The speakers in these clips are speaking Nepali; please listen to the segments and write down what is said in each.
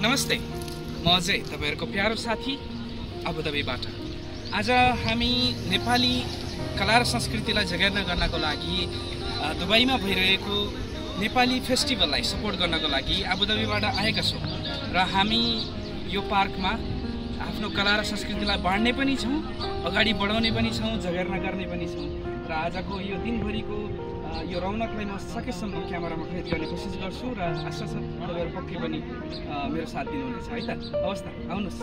नमस्ते, म अजय तपाईहरुको प्यारो साथी अबुधाबीबाट। आज हामी नेपाली कला र संस्कृतिलाई जगेर्ना गर्नको लागि दुबईमा भइरहेको नेपाली फेस्टिभललाई सपोर्ट गर्नको लागि अबुधाबीबाट आएका छौं र हामी यो पार्कमा आफ्नो कला र संस्कृतिलाई बाँड्ने पनि छौं, अगाडि बढाउने पनि छौं, जगेर्ना गर्ने पनि छौं र आजको यो दिनभरिको यो रौनकलाई म सकेसम्म क्यामेरामा कैद गर्ने कोसिस गर्छु र आशा छ तपाईहरु पक्कै पनि मेरो साथ दिनुहुनेछ है त। हवस् त, आउनुस्।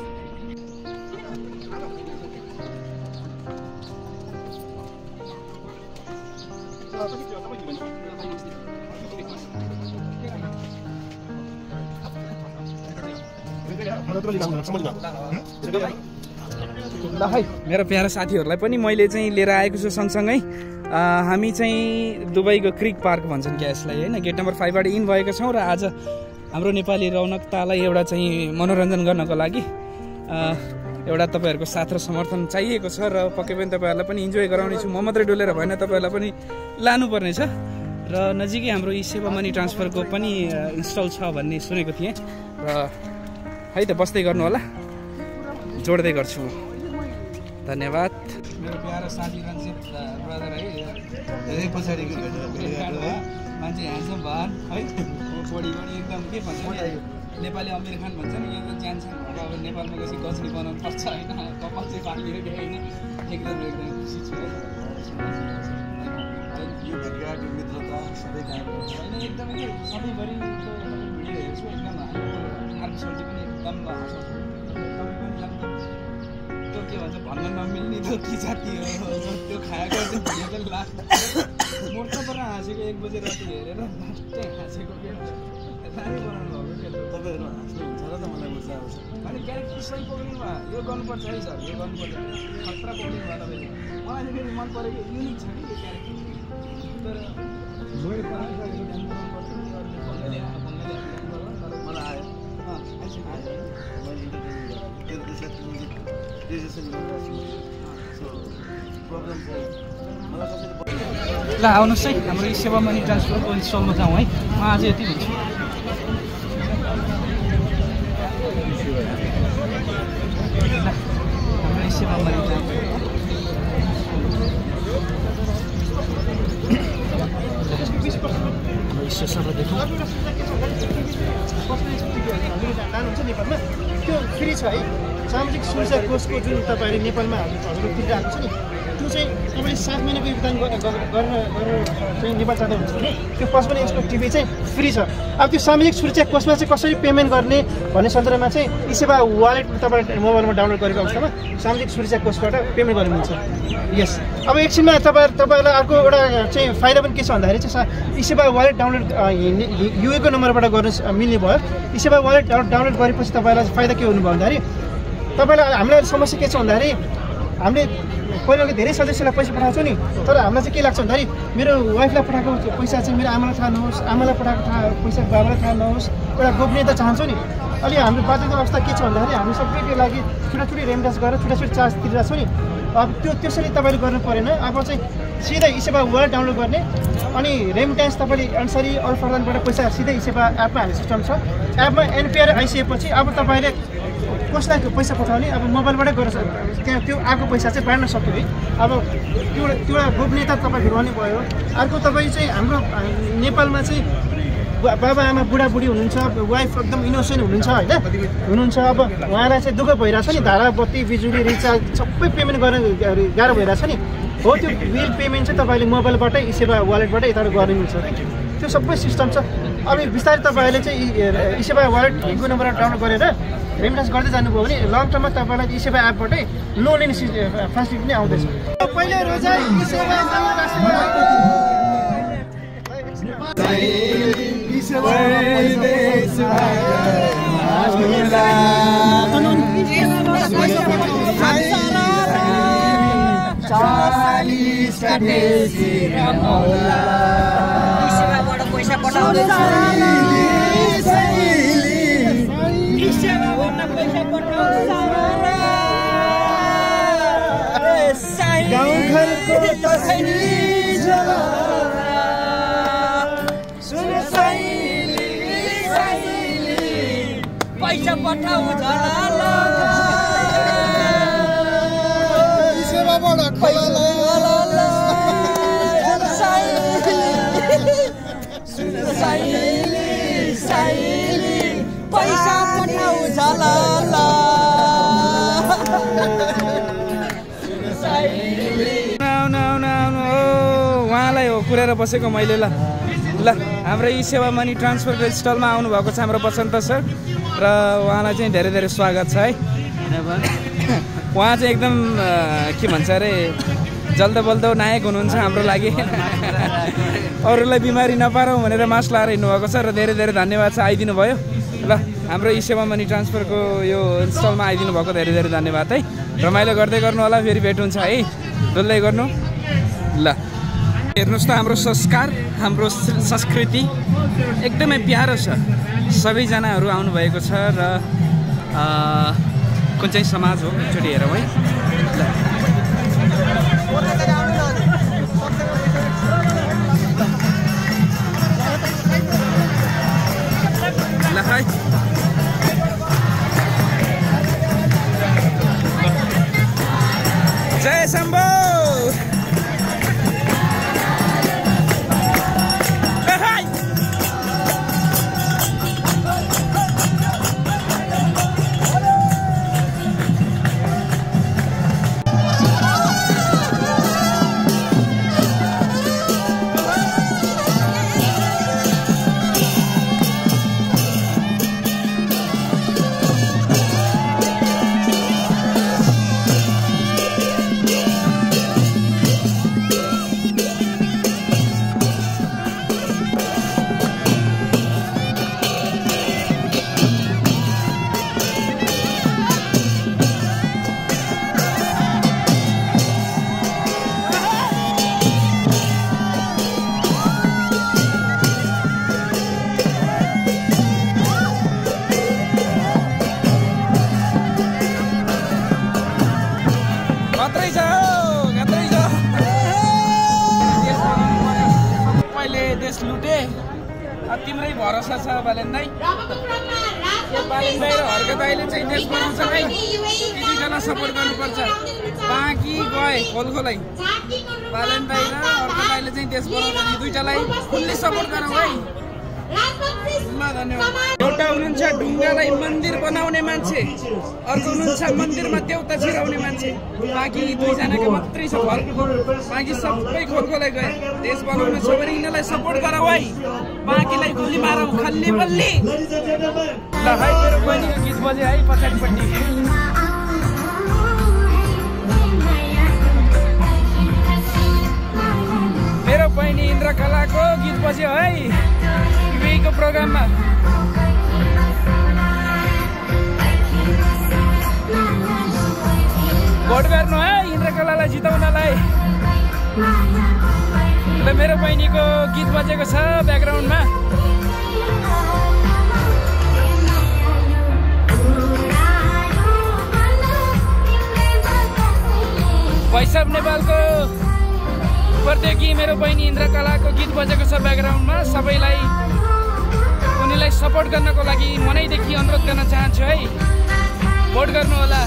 ल है मेरो प्यारा साथीहरुलाई पनि मैले चाहिँ लिएर आएको छु सँगसँगै। हामी चाहिँ दुबईको क्रिक पार्क भन्छन् क्या यसलाई हैन, गेट नम्बर 5 बाट इन भएका छौं र आज हाम्रो नेपाली रौनकतालाई एउटा चाहिँ मनोरञ्जन गर्नको लागि एउटा तपाईहरुको साथ र समर्थन चाहिएको छ र पक्कै पनि तपाईहरुलाई पनि इन्जोय गराउने छु। म मात्रै डोलेर भएन, तपाईहरुलाई पनि लानु पर्ने छ र नजिकै हाम्रो ई सेवा मनी ट्रान्सफरको पनि इन्स्टल छ भन्ने सुनेको थिएँ र है त बस्दै गर्नु होला, जोड्दै गर्छु म। धन्यवाद। मेरो प्यारो साथी रञ्जित ब्रदर है, धेरै पछाडिको मान्छे ह्यान्डसम भन है, बडी एकदम के भन्छ नेपाली आमिर खान भन्छ नि, यो त जान्छ अब नेपालमा गएपछि गजनी बनाउनु पर्छ हैन, कपाल चाहिँ पालिरहेको हैन, एकदम खुसी छु है। यो भेटघाट मित्रता सबै कायम हुन्छ हैन, एकदमै के सधैँभरि भिडियो हेर्छु, एकदम आर्मी सरजी पनि एकदम त्यो के भन्छ भन्न नमिल्ने त्यो के जाति हो त्यो खाएको भिडियो पनि लास्ट मोर्च पर हाँसेको 1 बजे राति हेरेर लास्टै हाँसेको के रानी बनाउनु भएको के तपाईहरु हाँस्नुहुन्छ र त मलाई मजा आउँछ। अनि क्यारेक्टर सही पक्रिनु भयो, यो गर्नुपर्छ है सर, यो गर्नुपर्छ, खतरा पक्रिनु भयो तपाईले। मलाई चाहिँ फेरि मन परेको युनिक छ कि यो क्यारेक्टर, तर जोड पारेको ध्यान गर्नुपर्छ नि, अरूले भन्दैले तर मलाई आयो ल आउनुहोस् है, हाम्रो ई सेवा मनी ट्रान्सफरको इन्स्टलमा जाउँ है। म आज यति भन्छु। हाम्रो ई सेवा मनी ट्रान्सफर देखौँ नेपालमा त्यो फ्री छ है। सामाजिक सुरक्षा कोषको जुन तपाईँले नेपालमा हजुरले तिरिरहेको छ नि, त्यो चाहिँ तपाईँले 7 महिनाको योगदान गर्न चाहिँ नेपाल जाँदा हुन्छ भने त्यो पछि पनि यसको टिभी चाहिँ फ्री छ। अब त्यो सामाजिक सुरक्षा कोषमा चाहिँ कसरी पेमेन्ट गर्ने भन्ने सन्दर्भमा चाहिँ ई सेवा वालेट तपाईँले मोबाइलमा डाउनलोड गरेको अवस्थामा सामाजिक सुरक्षा कोषबाट पेमेन्ट गर्नुहुन्छ। यस, अब एकछिनमा तपाईँलाई अर्को एउटा चाहिँ फाइदा पनि के छ भन्दाखेरि चाहिँ ई सेवा वालेट डाउनलोड युएको नम्बरबाट गर्न मिल्ने भयो। ई सेवा वालेट डाउनलोड गरेपछि तपाईँलाई फाइदा के हुनुभयो भन्दाखेरि तपाईँलाई हामीलाई समस्या के छ भन्दाखेरि हामीले पहिला धेरै सदस्यलाई पैसा पठाउँछौँ नि, तर हामीलाई चाहिँ के लाग्छ भन्दाखेरि मेरो वाइफलाई पठाएको पैसा चाहिँ मेरो आमालाई थाहा नहोस्, आमालाई पठाएको पैसा बाबालाई थाहा नहोस्, एउटा गोपनीयता चाहन्छौँ नि। अलि हाम्रो बाध्यता अवस्था के छ भन्दाखेरि हामी सबैको लागि छुट्टै रेमिटेन्स गरेर छुट्टै चार्ज तिरिरहेको छौँ नि। अब त्यसरी तपाईँले गर्नु परेन, अब चाहिँ सिधै ई सेवा वालेट डाउनलोड गर्ने अनि रेमिटेन्स तपाईँले अनुसारी अल्फरदानबाट पैसा सिधै ई सेवा एपमा हाल्ने सिस्टम छ। एपमा एनपिआर आइसकेपछि अब तपाईँले कसलाई पैसा पठाउने अब मोबाइलबाटै गरेर त्यहाँ त्यो आएको पैसा चाहिँ बाँड्न सक्यो है। अब त्यो गोपनीयता तपाईँको रहने भयो। अर्को तपाईँ चाहिँ हाम्रो नेपालमा चाहिँ बाबा आमा बुढाबुढी हुनुहुन्छ, वाइफ एकदम इनोसेन्ट हुनुहुन्छ अब उहाँलाई चाहिँ दुःख भइरहेछ नि, धारा बत्ती बिजुली रिचार्ज सबै पेमेन्ट गर्न गाह्रो भइरहेछ नि, हो त्यो बिल पेमेन्ट चाहिँ तपाईँले मोबाइलबाटै ई सेवा वालेटबाट यताबाट गर्न मिल्छ। त्यो सबै सिस्टम छ। अब बिस्तारै तपाईँहरूले चाहिँ ई सेवा वालेट हिँडको नम्बर डाउनलोड गरेर रेमिटेन्स गर्दै जानुभयो भने लङ टर्ममा तपाईँलाई ई सेवा एपबाटै लोन लिने फेसिलिटी पनि आउँदैछ। पहिलो रोजा ई सेवा पैसा पठाऊ झलाला पैसा पठाऊ झलाला उहाँलाई हो कुरेर बसेको मैले ल हाम्रो ई सेवा मनी ट्रान्सफरको स्टलमा आउनुभएको छ हाम्रो बसन्त सर र उहाँलाई चाहिँ धेरै धेरै स्वागत छ है। उहाँ चाहिँ एकदम के भन्छ अरे जल्दो बल्दो नायक हुनुहुन्छ हाम्रो लागि। अरूलाई बिमारी नपारौँ भनेर मास्क लाएर हिँड्नुभएको छ र धेरै धेरै धन्यवाद छ आइदिनु भयो ल। हाम्रो ई सेवा मनी ट्रान्सफरको यो स्टलमा आइदिनु भएको धेरै धेरै धन्यवाद है। रमाइलो गर्दै गर्नु होला, फेरि भेट हुन्छ है, डुल्दै गर्नु ल। हेर्नुहोस् त हाम्रो संस्कार, हाम्रो संस्कृति एकदमै प्यारो छ। सबैजनाहरू आउनुभएको छ र कुन चाहिँ समाज हो एकचोटि हेरौँ है ल है। जय शम्भो। तिम्रै भरोसा छ बालेन दाइ। बालेन दाइ र हर्क दाइले चाहिँ देश बनाउँछ है, दुईजना सपोर्ट गर्नुपर्छ। बाँकी गए खोलखोलै बालेन दाइ र हर्क दाइले चाहिँ देश बनाउँछ, दुईटालाई फुल्ली सपोर्ट गरौँ है ल। धन्यवाद। एउटा हुनुहुन्छ ढुङ्गालाई मन्दिर बनाउने मान्छे, अर्को हुनुहुन्छ मन्दिरमा देउता छिराउने मान्छे। बाँकी दुईजनाको मात्रै छ फल, बाँकी सबै खोलखोलै गए। देश बनाउन छ भने यिनीहरूलाई सपोर्ट गरौँ है, बाँकीलाई गोली मारौँ खल्ली बल्ली ल है। मेरो बहिनीको गीत बजे है पछाडिपट्टि। मेरो बहिनी इन्द्रकलाको गीत बज्यो है युएको प्रोग्राममा। भोट गर्नु है इन्द्रकलालाई जिताउनलाई ल। मेरो बहिनीको गीत बजेको छ ब्याकग्राउन्डमा। वैशाख नेपालको प्रतियोगी मेरो बहिनी इन्द्रकलाको गीत बजेको छ ब्याकग्राउन्डमा। सबैलाई उनीलाई सपोर्ट गर्नको लागि मनैदेखि अनुरोध गर्न चाहन्छु है, भोट गर्नु होला।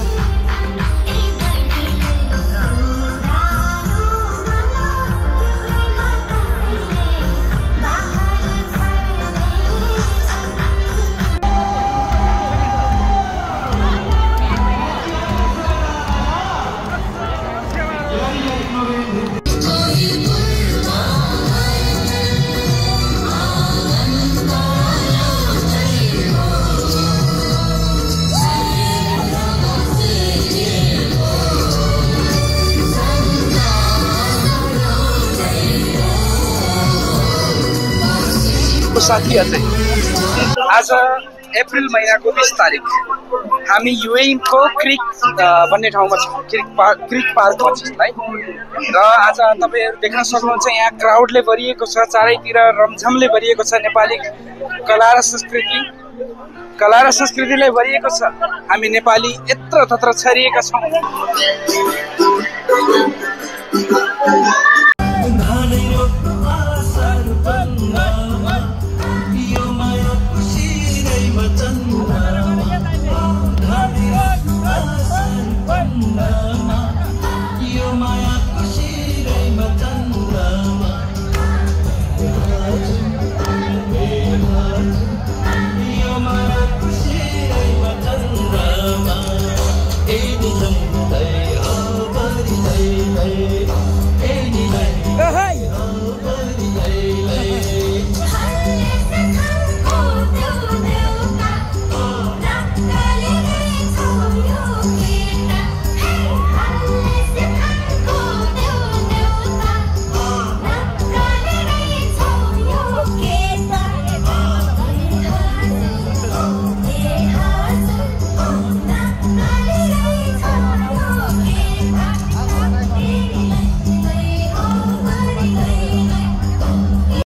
साथीहरु, आज अप्रिल महिनाको 20 तारिक हामी युएईको क्रिक भन्ने ठाउँमा छौँ, क्रिक पार्कमा छौँ है। र आज तपाईहरु देख्न सक्नुहुन्छ यहाँ क्राउडले भरिएको छ, चारैतिर रमझमले भरिएको छ। नेपाली कला र संस्कृतिले भरिएको छ। हामी नेपाली यत्र तत्र छरिएका छौँ।